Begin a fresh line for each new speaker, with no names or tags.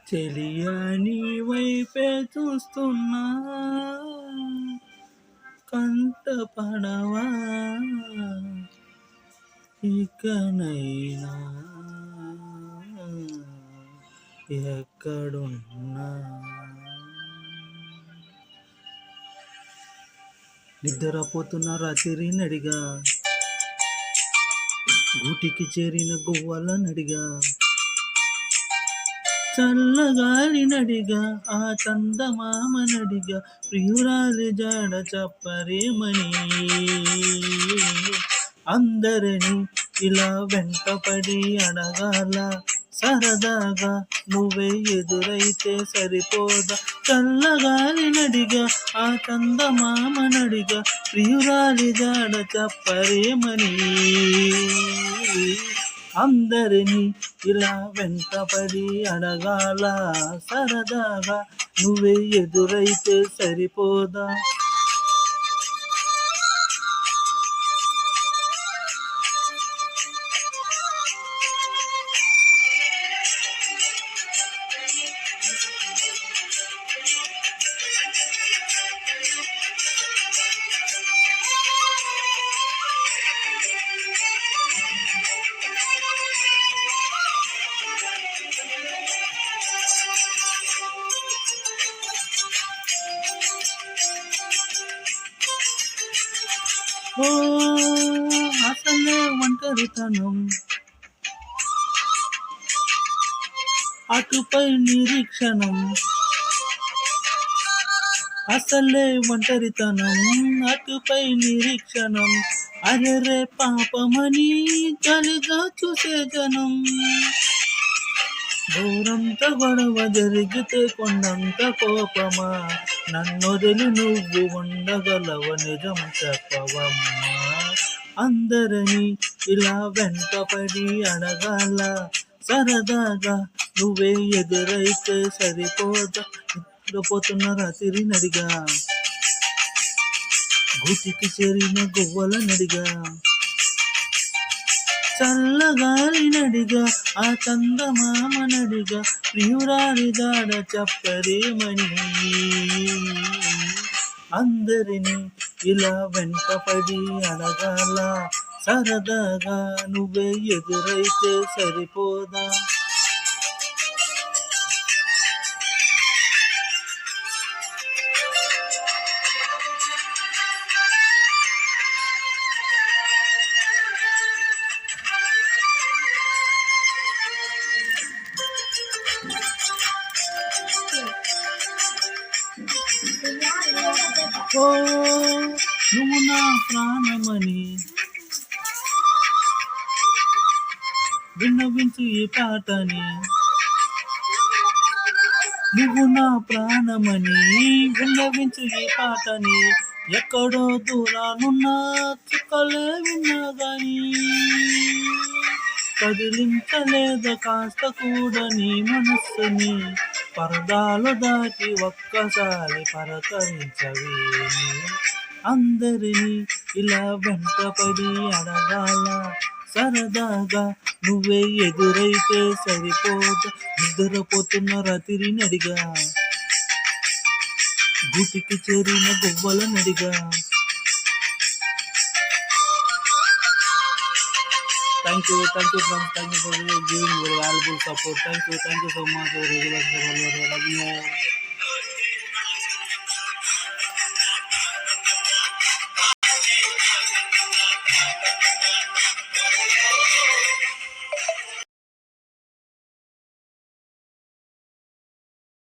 చెలియా నీ వైపే చూస్తున్నా కంట పడవా ఇకనైనా ఎక్కడున్నా. నిద్రపోతున్న రాత్రి నడిగా గూటికి చేరిన గువ్వల నడిగా చల్లగాలి నడిగా ఆ చందమామ నడిగా ప్రియురాలి జాడ చెప్పరేమని అందరిని ఇలా వెంటపడి అడగాల సరదాగా నువ్వే ఎదురైతే సరిపోదా చల్లగాలి నడిగా ఆ చందమామ నడిగా ప్రియురాలి జాడ చెప్పరేమని అందరినీ ఇలా వెంటపడి అడగాల సరదాగా నువ్వే ఎదురైతే సరిపోదా. ఓ అసలే ఒంటరితనం అటుపై నిరీక్షణం అసలే ఒంటరితనం అటుపై నిరీక్షణం అరెరే పాపమని చలిగా చూసే జనం దూరంత గొడవ జరిగితే కొండంత కోపమా నన్నొదిలి నువ్వు ఉండగలవ నిజం చెప్పవమ్మా అందరినీ ఇలా వెంటపడి అడగాల సరదాగా నువ్వే ఎదురైతే సరిపోదా నిద్రపోతున్న రాత్రి నడిగా గూటికి చేరిన గువ్వల నడిగా చల్లగాలి నడిగా ఆ చందమామ నడిగా ప్రియురాలి దాడ చెప్పరేమని అందరినీ ఇలా వెంటపడి అడగాల సరదాగా నువ్వే ఎదురైతే సరిపోదా. ఓ నువ్వు నా ప్రాణమని విన్నవించు ఈ పాటని నువ్వు నా ప్రాణమని విన్నవించు ఈ పాటని ఎక్కడో దూరానున్నా చుక్కలే విన్నా గాని కదిలించలేదు కాస్త కూడా నీ మనస్సుని పరదాలు దాటి ఒక్కసారి పరకరించవేమి అందరినీ ఇలా వెంటపడి అడగాల సరదాగా నువ్వే ఎదురైతే సరిపోదా నిద్రపోతున్న రాత్రి నడిగా గూటికి చేరిన గువ్వల నడిగా. Thank you friends, thank you for giving your valuable support. Thank you so much for regular. Love you.